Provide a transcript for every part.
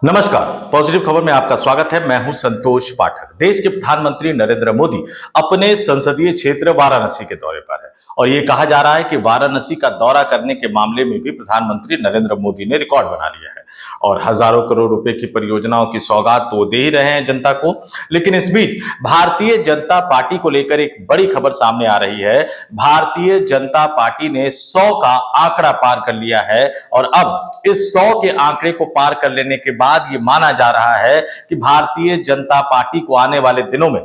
नमस्कार, पॉजिटिव खबर में आपका स्वागत है। मैं हूं संतोष पाठक। देश के प्रधानमंत्री नरेंद्र मोदी अपने संसदीय क्षेत्र वाराणसी के दौरे पर है और ये कहा जा रहा है कि वाराणसी का दौरा करने के मामले में भी प्रधानमंत्री नरेंद्र मोदी ने रिकॉर्ड बना लिया है और हजारों करोड़ रुपए की परियोजनाओं की सौगात तो दे ही रहे हैं जनता को। लेकिन इस बीच भारतीय जनता पार्टी को लेकर एक बड़ी खबर सामने आ रही है। भारतीय जनता पार्टी ने 100 का आंकड़ा पार कर लिया है और अब इस 100 के आंकड़े को पार कर लेने के बाद ये माना जा रहा है कि भारतीय जनता पार्टी को आने वाले दिनों में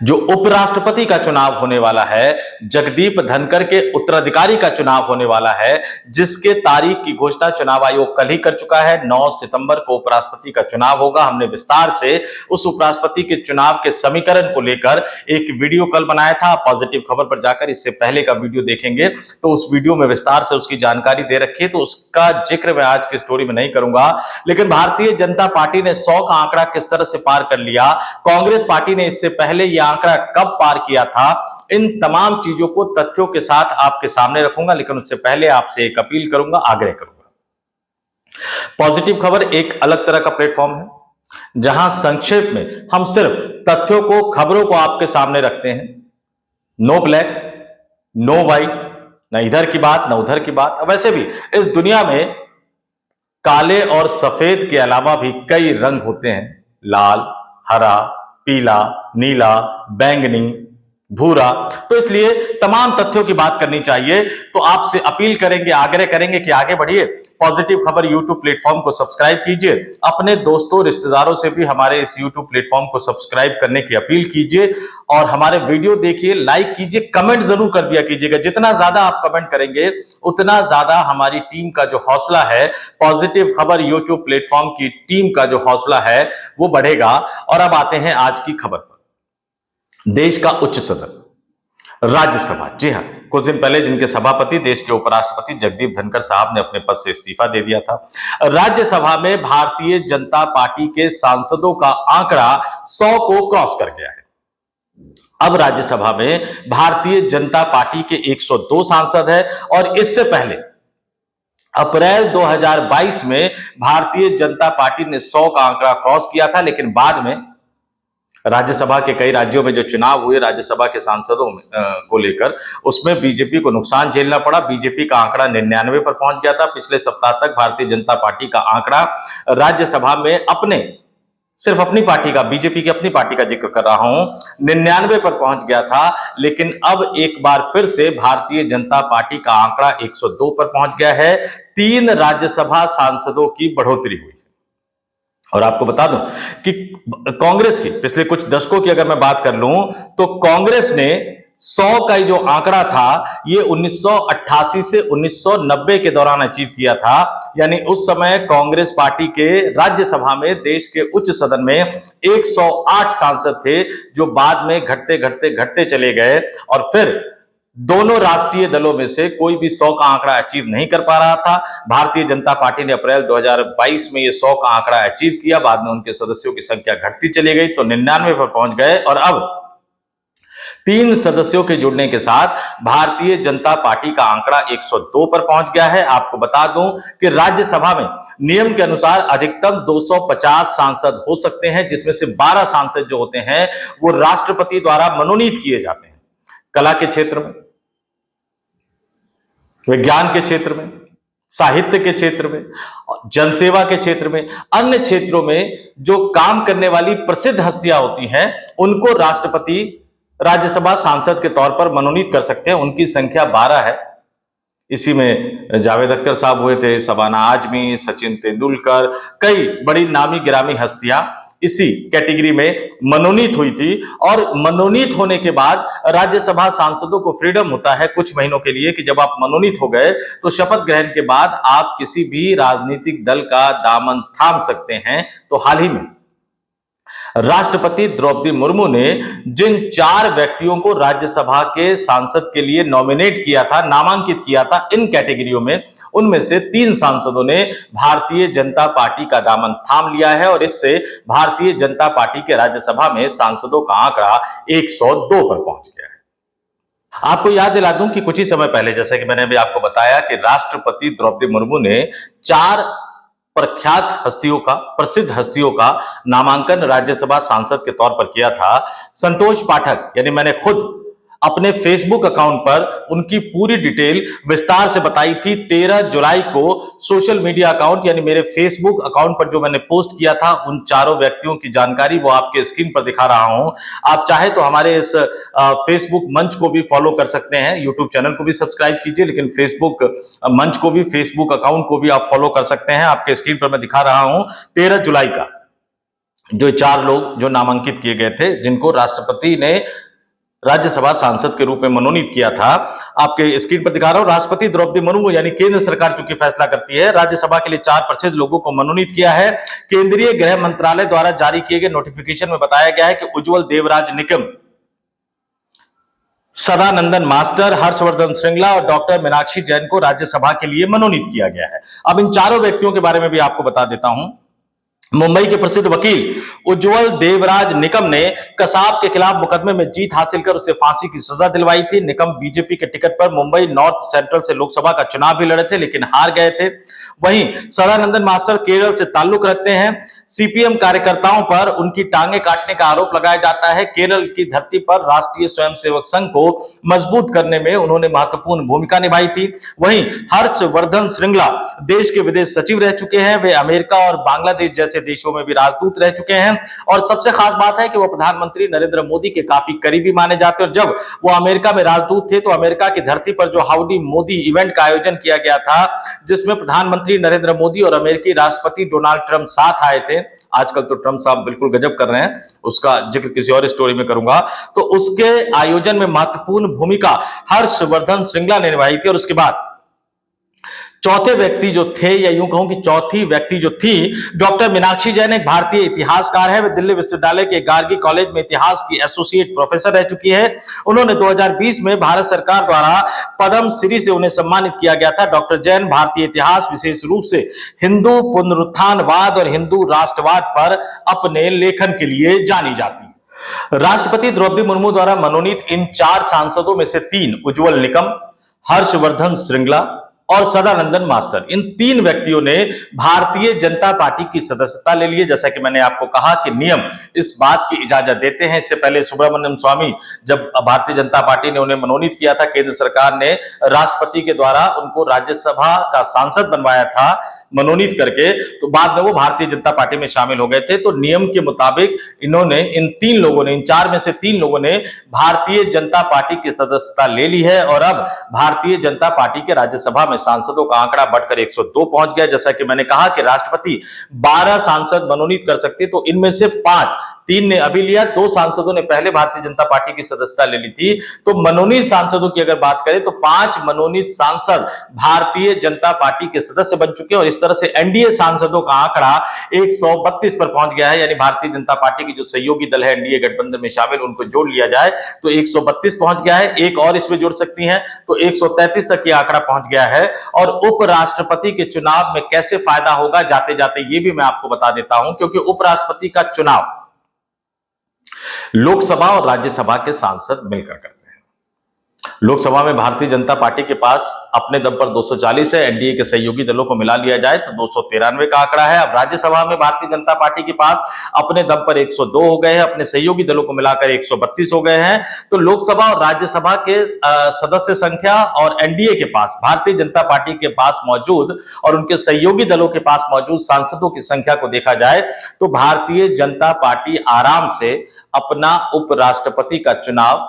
जो उपराष्ट्रपति का चुनाव होने वाला है, जगदीप धनखड़ के उत्तराधिकारी का चुनाव होने वाला है, जिसके तारीख की घोषणा चुनाव आयोग कल ही कर चुका है। 9 सितंबर को उपराष्ट्रपति का चुनाव होगा। हमने विस्तार से उस उपराष्ट्रपति के चुनाव के समीकरण को लेकर एक वीडियो कल बनाया था। पॉजिटिव खबर पर जाकर इससे पहले का वीडियो देखेंगे तो उस वीडियो में विस्तार से उसकी जानकारी दे रखी है, तो उसका जिक्र मैं आज की स्टोरी में नहीं करूंगा। लेकिन भारतीय जनता पार्टी ने 100 का आंकड़ा किस तरह से पार कर लिया, कांग्रेस पार्टी ने इससे पहले यह आंकड़ा कब पार किया था, इन तमाम चीजों को तथ्यों के साथ आपके सामने रखूंगा। लेकिन उससे पहले आपसे एक अपील करूंगा, आग्रह करूंगा। पॉजिटिव खबर एक अलग तरह का प्लेटफॉर्म है जहां संक्षेप में हम सिर्फ तथ्यों को, खबरों को आपके सामने रखते हैं। नो ब्लैक, नो व्हाइट, न इधर की बात न उधर की बात। वैसे भी इस दुनिया में काले और सफेद के अलावा भी कई रंग होते हैं, लाल, हरा, पीला, नीला, बैंगनी, भूरा। तो इसलिए तमाम तथ्यों की बात करनी चाहिए। तो आपसे अपील करेंगे, आग्रह करेंगे कि आगे बढ़िए, पॉजिटिव खबर यूट्यूब प्लेटफॉर्म को सब्सक्राइब कीजिए, अपने दोस्तों रिश्तेदारों से भी हमारे इस यूट्यूब प्लेटफॉर्म को सब्सक्राइब करने की अपील कीजिए और हमारे वीडियो देखिए, लाइक कीजिए, कमेंट जरूर कर दिया कीजिएगा। जितना ज्यादा आप कमेंट करेंगे उतना ज्यादा हमारी टीम का जो हौसला है, पॉजिटिव खबर यूट्यूब प्लेटफॉर्म की टीम का जो हौसला है वो बढ़ेगा। और अब आते हैं आज की खबर पर। देश का उच्च सदन राज्यसभा, जी हां, कुछ दिन पहले जिनके सभापति देश के उपराष्ट्रपति जगदीप धनखड़ साहब ने अपने पद से इस्तीफा दे दिया था, राज्यसभा में भारतीय जनता पार्टी के सांसदों का आंकड़ा 100 को क्रॉस कर गया है। अब राज्यसभा में भारतीय जनता पार्टी के 102 सांसद हैं और इससे पहले अप्रैल 2022 में भारतीय जनता पार्टी ने 100 का आंकड़ा क्रॉस किया था। लेकिन बाद में राज्यसभा के कई राज्यों में जो चुनाव हुए राज्यसभा के सांसदों को लेकर, उसमें बीजेपी को नुकसान झेलना पड़ा। बीजेपी का आंकड़ा 99 पर पहुंच गया था। पिछले सप्ताह तक भारतीय जनता पार्टी का आंकड़ा राज्यसभा में सिर्फ अपनी पार्टी का, बीजेपी की अपनी पार्टी का जिक्र कर रहा हूं, 99 पर पहुंच गया था। लेकिन अब एक बार फिर से भारतीय जनता पार्टी का आंकड़ा 102 पर पहुंच गया है। 3 राज्यसभा सांसदों की बढ़ोतरी हुई। और आपको बता दूं कि कांग्रेस की पिछले कुछ दशकों की अगर मैं बात कर लूं तो कांग्रेस ने 100 का जो आंकड़ा था ये 1988 से 1990 के दौरान अचीव किया था। यानी उस समय कांग्रेस पार्टी के राज्यसभा में, देश के उच्च सदन में 108 सांसद थे, जो बाद में घटते घटते घटते चले गए और फिर दोनों राष्ट्रीय दलों में से कोई भी 100 का आंकड़ा अचीव नहीं कर पा रहा था। भारतीय जनता पार्टी ने अप्रैल 2022 में ये 100 का आंकड़ा अचीव किया। बाद में उनके सदस्यों की संख्या घटती चली गई तो 99 पर पहुंच गए और अब 3 सदस्यों के जुड़ने के साथ भारतीय जनता पार्टी का आंकड़ा 102 पर पहुंच गया है। आपको बता दूं कि राज्यसभा में नियम के अनुसार अधिकतम 250 सांसद हो सकते हैं, जिसमें से 12 सांसद जो होते हैं वो राष्ट्रपति द्वारा मनोनीत किए जाते हैं। कला के क्षेत्र में, विज्ञान के क्षेत्र में, साहित्य के क्षेत्र में, जनसेवा के क्षेत्र में, अन्य क्षेत्रों में जो काम करने वाली प्रसिद्ध हस्तियां होती हैं उनको राष्ट्रपति राज्यसभा सांसद के तौर पर मनोनीत कर सकते हैं। उनकी संख्या 12 है। इसी में जावेद अख्तर साहब हुए थे, शबाना आजमी, सचिन तेंदुलकर, कई बड़ी नामी गिरामी हस्तियां इसी कैटेगरी में मनोनीत हुई थी। और मनोनीत होने के बाद राज्यसभा सांसदों को फ्रीडम होता है कुछ महीनों के लिए कि जब आप मनोनीत हो गए तो शपथ ग्रहण के बाद आप किसी भी राजनीतिक दल का दामन थाम सकते हैं। तो हाल ही में राष्ट्रपति द्रौपदी मुर्मू ने जिन 4 व्यक्तियों को राज्यसभा के सांसद के लिए नॉमिनेट किया था, नामांकित किया था इन कैटेगरियों में, उनमें से 3 सांसदों ने भारतीय जनता पार्टी का दामन थाम लिया है और इससे भारतीय जनता पार्टी के राज्यसभा में सांसदों का आंकड़ा 102 पर पहुंच गया है। आपको याद दिला दूं कि कुछ ही समय पहले, जैसे कि मैंने भी आपको बताया, कि राष्ट्रपति द्रौपदी मुर्मू ने 4 प्रख्यात हस्तियों का, प्रसिद्ध हस्तियों का नामांकन राज्यसभा सांसद के तौर पर किया था। संतोष पाठक यानी मैंने खुद अपने फेसबुक अकाउंट पर उनकी पूरी डिटेल विस्तार से बताई थी। 13 जुलाई को सोशल मीडिया अकाउंट यानी मेरे फेसबुक अकाउंट पर जो मैंने पोस्ट किया था, उन चारों व्यक्तियों की जानकारी वो आपके स्क्रीन पर दिखा रहा हूं। आप चाहे तो हमारे इस फेसबुक मंच को भी फॉलो कर सकते हैं, यूट्यूब चैनल को भी सब्सक्राइब कीजिए, लेकिन फेसबुक मंच को भी, फेसबुक अकाउंट को भी आप फॉलो कर सकते हैं। आपके स्क्रीन पर मैं दिखा रहा हूं 13 जुलाई का जो 4 लोग जो नामांकित किए गए थे, जिनको राष्ट्रपति ने राज्यसभा सांसद के रूप में मनोनीत किया था, आपके स्क्रीन पर दिखा रहा हूं। राष्ट्रपति द्रौपदी मुर्मू यानी केंद्र सरकार चूंकि फैसला करती है, राज्यसभा के लिए 4 प्रसिद्ध लोगों को मनोनीत किया है। केंद्रीय गृह मंत्रालय द्वारा जारी किए गए नोटिफिकेशन में बताया गया है कि उज्जवल देवराज निकम, सदानंदन मास्टर, हर्षवर्धन श्रृंगला और डॉक्टर मीनाक्षी जैन को राज्यसभा के लिए मनोनीत किया गया है। अब इन चारों व्यक्तियों के बारे में भी आपको बता देता हूं। मुंबई के प्रसिद्ध वकील उज्जवल देवराज निकम ने कसाब के खिलाफ मुकदमे में जीत हासिल कर उसे फांसी की सजा दिलवाई थी। निकम बीजेपी के टिकट पर मुंबई नॉर्थ सेंट्रल से लोकसभा का चुनाव भी लड़े थे, लेकिन हार गए थे। वहीं सदानंदन मास्टर केरल से ताल्लुक रखते हैं। सीपीएम कार्यकर्ताओं पर उनकी टांगे काटने का आरोप लगाया जाता है। केरल की धरती पर राष्ट्रीय स्वयंसेवक संघ को मजबूत करने में उन्होंने महत्वपूर्ण भूमिका निभाई थी। वहीं हर्षवर्धन श्रृंगला देश के विदेश सचिव रह चुके हैं। वे अमेरिका और बांग्लादेश जैसे देशों में भी राजदूत रह चुके हैं। और सबसे खास बात है कि वो प्रधानमंत्री नरेंद्र मोदी के काफी करीबी माने जाते हैं। और जब वो अमेरिका में राजदूत थे तो अमेरिका की धरती पर जो हाउडी मोदी इवेंट का आयोजन किया गया था, जिसमें प्रधानमंत्री नरेंद्र मोदी और अमेरिकी राष्ट्रपति डोनाल्ड ट्रंप साथ आए थे। आजकल तो ट्रंप साहब बिल्कुल गजब कर रहे हैं, उसका जिक्र किसी और स्टोरी में करूंगा। तो उसके आयोजन में महत्वपूर्ण भूमिका हर्षवर्धन श्रृंगला ने निभाई थी। और उसके बाद चौथे व्यक्ति जो थे, या यूं कहूं कि चौथी व्यक्ति जो थी, डॉक्टर मीनाक्षी जैन एक भारतीय इतिहासकार है। वे दिल्ली विश्वविद्यालय के गार्गी कॉलेज में इतिहास की एसोसिएट प्रोफेसर रह चुकी है। उन्होंने 2020 में भारत सरकार द्वारा पद्म श्री से उन्हें सम्मानित किया गया था। डॉक्टर जैन भारतीय इतिहास, विशेष रूप से हिंदू पुनरुत्थानवाद और हिंदू राष्ट्रवाद पर अपने लेखन के लिए जानी जाती है। राष्ट्रपति द्रौपदी मुर्मू द्वारा मनोनीत इन 4 सांसदों में से 3 उज्जवल निकम, हर्षवर्धन श्रृंगला और सदानंदन मास्टर, इन 3 व्यक्तियों ने भारतीय जनता पार्टी की सदस्यता ले ली है। जैसा कि मैंने आपको कहा कि नियम इस बात की इजाजत देते हैं। इससे पहले सुब्रमण्यम स्वामी, जब भारतीय जनता पार्टी ने उन्हें मनोनीत किया था, केंद्र सरकार ने राष्ट्रपति के द्वारा उनको राज्यसभा का सांसद बनवाया था मनोनीत करके, तो बाद में वो भारतीय जनता पार्टी में शामिल हो गए थे। तो नियम के मुताबिक इन्होंने, इन 3 लोगों ने, इन 4 में से 3 लोगों ने भारतीय जनता पार्टी की सदस्यता ले ली है। और अब भारतीय जनता पार्टी के राज्यसभा में सांसदों का आंकड़ा बढ़कर 102 पहुंच गया। जैसा कि मैंने कहा कि राष्ट्रपति 12 सांसद मनोनीत कर सकते, तो इनमें से 5, 3 ने अभी लिया, 2 सांसदों ने पहले भारतीय जनता पार्टी की सदस्यता ले ली थी। तो मनोनीत सांसदों की अगर बात करें तो 5 मनोनीत सांसद भारतीय जनता पार्टी के सदस्य बन चुके हैं। और इस तरह से एनडीए सांसदों का आंकड़ा 132 पर पहुंच गया है। यानी भारतीय जनता पार्टी की जो सहयोगी दल है एनडीए गठबंधन में शामिल, उनको जोड़ लिया जाए तो 132 पहुंच गया है। एक और इसमें जोड़ सकती हैं तो 133 तक ये आंकड़ा पहुंच गया है। और उपराष्ट्रपति के चुनाव में कैसे फायदा होगा, जाते जाते ये भी मैं आपको बता देता हूं, क्योंकि उपराष्ट्रपति का चुनाव लोकसभा और राज्यसभा के सांसद मिलकर करते हैं। लोकसभा में भारतीय जनता पार्टी के पास अपने दम पर 240 है, एनडीए के सहयोगी दलों को मिला लिया जाए तो 293 का आंकड़ा है। अब राज्यसभा में भारतीय जनता पार्टी के पास अपने दम पर 102 हो गए हैं, अपने सहयोगी दलों को मिलाकर 132 हो गए हैं। तो लोकसभा और राज्यसभा के सदस्य संख्या और एनडीए के पास, भारतीय जनता पार्टी के पास मौजूद और उनके सहयोगी दलों के पास मौजूद सांसदों की संख्या को देखा जाए तो भारतीय जनता पार्टी आराम से अपना उपराष्ट्रपति का चुनाव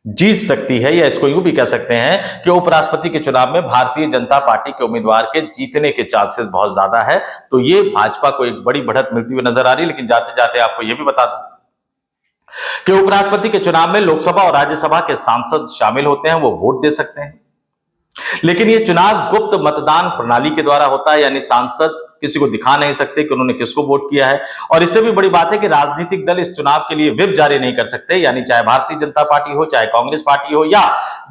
जीत सकती है। या इसको यूं भी कह सकते हैं कि उपराष्ट्रपति के चुनाव में भारतीय जनता पार्टी के उम्मीदवार के जीतने के चांसेस बहुत ज्यादा है। तो ये भाजपा को एक बड़ी बढ़त मिलती हुई नजर आ रही है। लेकिन जाते जाते आपको यह भी बता दूं कि उपराष्ट्रपति के चुनाव में लोकसभा और राज्यसभा के सांसद शामिल होते हैं, वो वोट दे सकते हैं। लेकिन यह चुनाव गुप्त मतदान प्रणाली के द्वारा होता है, यानी सांसद किसी को दिखा नहीं सकते कि उन्होंने किसको वोट किया है। और इससे भी बड़ी बात है कि राजनीतिक दल इस चुनाव के लिए व्हिप जारी नहीं कर सकते, यानी चाहे भारतीय जनता पार्टी हो, चाहे कांग्रेस पार्टी हो, या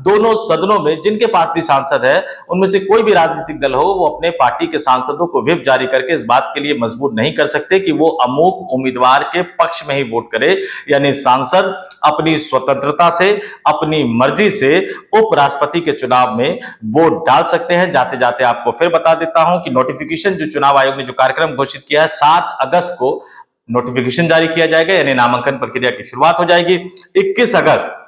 दोनों सदनों में जिनके पास भी सांसद है उनमें से कोई भी राजनीतिक दल हो, वो अपने पार्टी के सांसदों को व्हिप जारी करके इस बात के लिए मजबूर नहीं कर सकते कि वो अमुक उम्मीदवार के पक्ष में ही वोट करे। यानी सांसद अपनी स्वतंत्रता से, अपनी मर्जी से उपराष्ट्रपति के चुनाव में वोट डाल सकते हैं। जाते जाते आपको फिर बता देता हूं कि नोटिफिकेशन जो चुनाव चुनाव आयोग ने जो कार्यक्रम घोषित किया है, 7 अगस्त को नोटिफिकेशन जारी किया जाएगा, यानी नामांकन प्रक्रिया की शुरुआत हो जाएगी। 21 अगस्त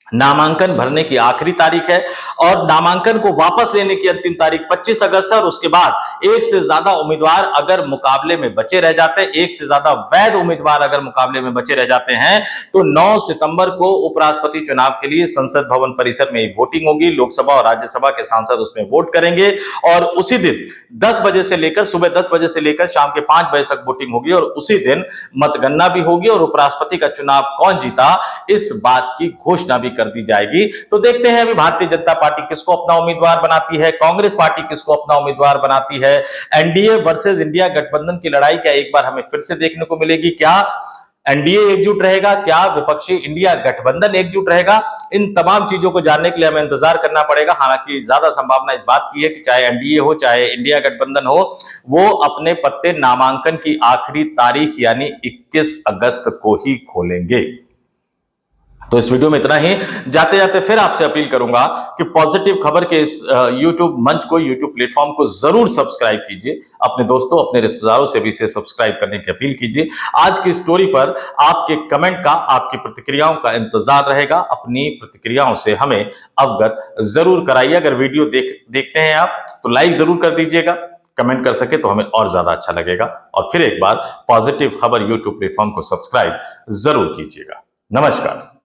नामांकन भरने की आखिरी तारीख है और नामांकन को वापस लेने की अंतिम तारीख 25 अगस्त है। और उसके बाद एक से ज्यादा उम्मीदवार अगर मुकाबले में बचे रह जाते हैं, एक से ज्यादा वैध उम्मीदवार अगर मुकाबले में बचे रह जाते हैं, तो 9 सितंबर को उपराष्ट्रपति चुनाव के लिए संसद भवन परिसर में वोटिंग होगी। लोकसभा और राज्यसभा के सांसद उसमें वोट करेंगे और उसी दिन 10 बजे से लेकर सुबह 10 बजे से लेकर शाम के 5 बजे तक वोटिंग होगी और उसी दिन मतगणना भी होगी और उपराष्ट्रपति का चुनाव कौन जीता इस बात की घोषणा भी कर दी जाएगी। तो देखते हैं अभी भारतीय जनता पार्टी किसको अपना उम्मीदवार बनाती है, कांग्रेस पार्टी किसको अपना उम्मीदवार बनाती है। एनडीए वर्सेस इंडिया गठबंधन की लड़ाई क्या एक बार हमें फिर से देखने को मिलेगी? क्या एनडीए एकजुट रहेगा? क्या विपक्षी इंडिया गठबंधन एकजुट रहेगा? इन तमाम चीजों को जानने के लिए हमें इंतजार करना पड़ेगा। हालांकि ज्यादा संभावना इस बात की है कि चाहे एनडीए हो चाहे इंडिया गठबंधन हो, वो अपने पत्ते नामांकन की आखिरी तारीख यानी 21 अगस्त को ही खोलेंगे। तो इस वीडियो में इतना ही। जाते जाते फिर आपसे अपील करूंगा कि पॉजिटिव खबर के इस YouTube मंच को, YouTube प्लेटफॉर्म को जरूर सब्सक्राइब कीजिए। अपने दोस्तों, अपने रिश्तेदारों से भी इसे सब्सक्राइब करने की अपील कीजिए। आज की स्टोरी पर आपके कमेंट का, आपकी प्रतिक्रियाओं का इंतजार रहेगा। अपनी प्रतिक्रियाओं से हमें अवगत जरूर कराइए। अगर वीडियो देखते हैं आप तो लाइक जरूर कर दीजिएगा, कमेंट कर सके तो हमें और ज्यादा अच्छा लगेगा। और फिर एक बार पॉजिटिव खबर YouTube प्लेटफॉर्म को सब्सक्राइब जरूर कीजिएगा। नमस्कार।